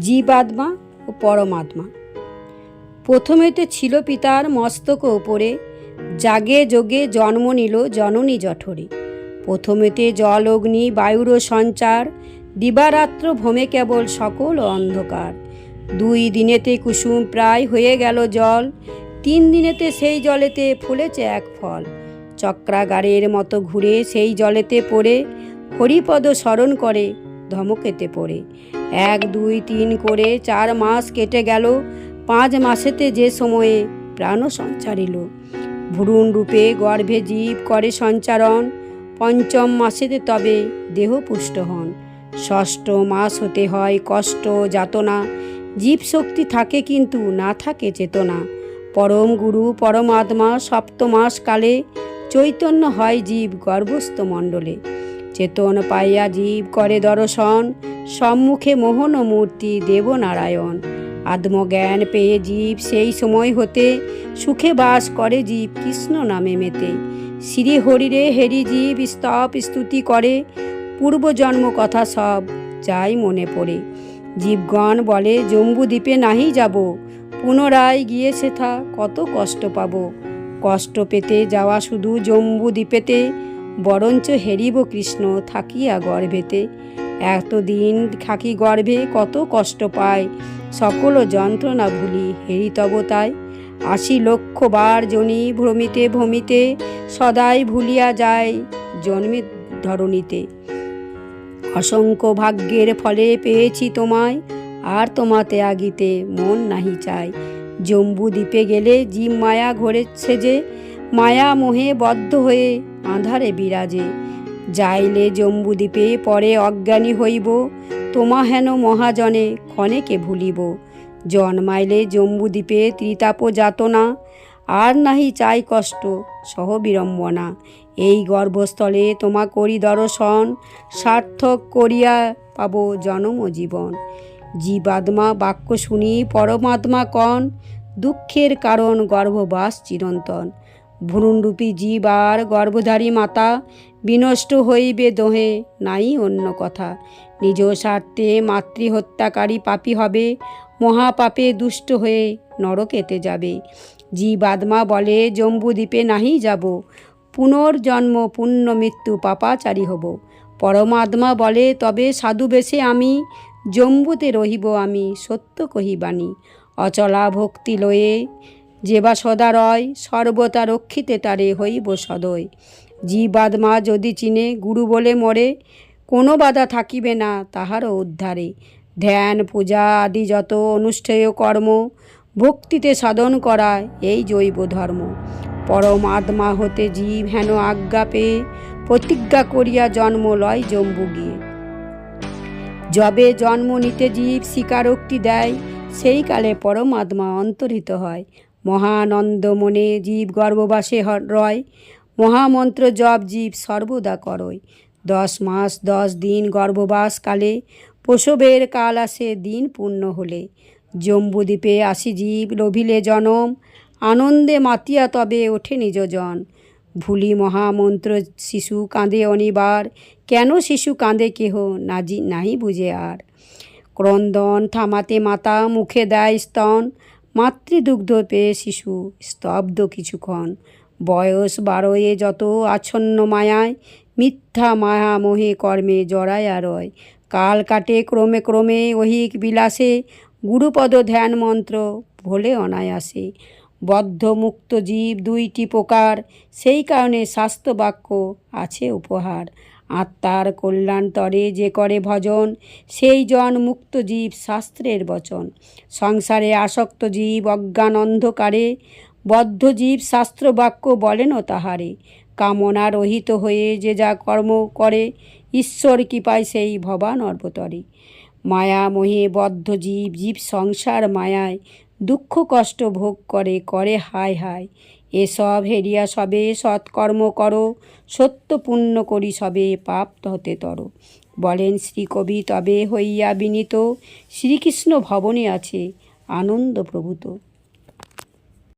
জীবাত্মা ও পরমাত্মা। প্রথমেতে ছিল পিতার মস্তক উপরে, জাগে যোগে জন্ম নিল জননী জঠরে। প্রথমেতে জল অগ্নি বায়ুর সঞ্চার, দিবারাত্র ভ্রমে কেবল সকল অন্ধকার। 2 দিনেতে কুসুম প্রায় হয়ে গেল জল, 3 দিনেতে সেই জলেতে ফুলেছে এক ফল। চক্রাগারের মতো ঘুরে সেই জলেতে পড়ে, হরিপদ স্মরণ করে ধমকেতে পড়ে। 1 2 3 করে 4 মাস কেটে গেল, 5 মাসেতে যে সময়ে প্রাণ সঞ্চারিল। ভ্রূণ রূপে গর্ভে জীব করে সঞ্চারণ, 5ম মাসেতে তবে দেহ পুষ্ট হন। 6ষ্ঠ মাস হতে হয় কষ্ট যাতনা, জীব শক্তি থাকে কিন্তু না থাকে চেতনা। পরম গুরু পরমাত্মা 7ম মাস কালে, চৈতন্য হয় জীব গর্ভস্থ মণ্ডলে। চেতন পাইয়া জীব করে দর্শন, সম্মুখে মোহন মূর্তি দেবনারায়ণ। আত্মজ্ঞান পেয়ে জীব সেই সময় হতে, সুখে বাস করে জীব কৃষ্ণ নামে মেতে। শ্রী হরিরে হেরি জীব স্তব স্তুতি করে, পূর্বজন্ম কথা সব যাই মনে পড়ে। জীবগণ বলে জম্বুদ্বীপে নাহি যাব, পুনরায় গিয়ে সেথা কত কষ্ট পাব। কষ্ট পেতে যাওয়া শুধু জম্বুদ্বীপেতে, বরঞ্চ হেরিব কৃষ্ণ থাকিয়া গর্ভেতে। এতদিন থাকি গর্ভে কত কষ্ট পায়, সকল যন্ত্রণা ভুলি হেরি তব তাই। 80 লক্ষ বার জনি ভ্রমিতে ভ্রমিতে, সদাই ভুলিয়া যায় জন্মে ধরণীতে। অসংখ্য ভাগ্যের ফলে পেয়েছি তোমায়, আর তোমাতে আগিতে মন নাহি চায়। জম্বুদ্বীপে গেলে জীব মায়া ঘরেছে যে, মায়া মোহে বদ্ধ হয়ে আঁধারে বিরাজে। যাইলে জম্বুদ্বীপে পরে অজ্ঞানী হইব, তোমা হেন মহাজনে ক্ষণেকে ভুলিব। জন্মাইলে জম্বুদ্বীপে ত্রিতাপ যাতনা, আর নাহি চাই কষ্ট সহ বিড়ম্বনা। এই গর্ভস্থলে তোমা করি দর্শন, সার্থক করিয়া পাব জনম জীবন। জীবাত্মা বাক্য শুনি পরমাত্মা কন, দুঃখের কারণ গর্ভবাস চিরন্তন। ভ্রূণরূপী জীব আর গর্ভধারী মাতা, বিনষ্ট হইবে দোহে নাই অন্য কথা। নিজ স্বার্থে মাতৃহত্যাকারী পাপী হবে, মহাপাপে দুষ্ট হয়ে নরকেতে যাবে। জীবাত্মা বলে জম্বুদ্বীপে নাহি যাব, পুনর্জন্ম পুণ্য মৃত্যু পাপাচারী হব। পরমাত্মা বলে তবে সাধু বেশে আমি, জম্বুতে রহিব আমি সত্য কহিবাণী। অচলা ভক্তি লয়ে যেবা সদা রয়, সর্বতা রক্ষিতে তারে হইব সদয়। জীবাত্মা যদি চিনে গুরু বলে মরে, কোনো বাধা থাকিবে না তাহারও উদ্ধারে। ধ্যান পূজা আদি যত অনুষ্ঠেয় কর্ম, ভক্তিতে সাধন করায় এই জৈব ধর্ম। পরমাত্মা হতে জীব হেন আজ্ঞা পেয়ে, প্রতিজ্ঞা করিয়া জন্ম লয় জম্বু গিয়ে। যবে জন্ম নিতে জীব স্বীকারোক্তি দেয়, সেই কালে পরমাত্মা অন্তর্হিত হয়। মহানন্দ মনে জীব গর্ভবাসে রয়, মহামন্ত্র জপ জীব সর্বদা করয়। 10 মাস 10 দিন গর্ভবাস কালে, প্রসবের কাল আসে দিন পূর্ণ হলে। জম্বুদ্বীপে আসি জীব লভিলে জনম, আনন্দে মাতিয়া তবে ওঠে নিজ জন। ভুলি মহামন্ত্র শিশু কাঁদে অনিবার, কেন শিশু কাঁদে কেহ নাহি বুঝে আর। ক্রন্দন থামাতে মাতা মুখে দেয় স্তন, মাতৃদুগ্ধ পেয়ে শিশু স্তব্ধ কিছুক্ষণ। বয়স 12 যত আচ্ছন্ন মায়ায়, মিথ্যা মায়া মোহে কর্মে জড়ায়া রয়। কাল কাটে ক্রমে ক্রমে ঐহিক বিলাসে, গুরুপদ ধ্যান মন্ত্র ভোলে অনায়াসে। বদ্ধ মুক্ত জীব 2টি প্রকার, সেই কারণে শাস্ত্র বাক্য আছে উপহার। আত্মার কল্যাণ তরে যে করে ভজন, সেই জন মুক্ত জীব শাস্ত্রের বচন। সংসারে আসক্ত জীব অজ্ঞান অন্ধকারে, বদ্ধ জীব শাস্ত্র বাক্য বলেন তাহারে। কামনা রহিত হয়ে যে যা কর্ম করে, ঈশ্বর কৃপায় সেই ভবান অর্বতরে। মায়া মোহে বদ্ধ জীব জীব সংসার মায়ায়, দুঃখ কষ্ট ভোগ করে করে হায় হায়। এসব হেরিয়া সবে সৎকর্ম করো, সত্য পুণ্য করি সবে পাপ হতে তর। বলেন শ্রীকবি তবে হইয়া বিনীত, শ্রীকৃষ্ণ ভবনে আছে আনন্দ প্রভূত।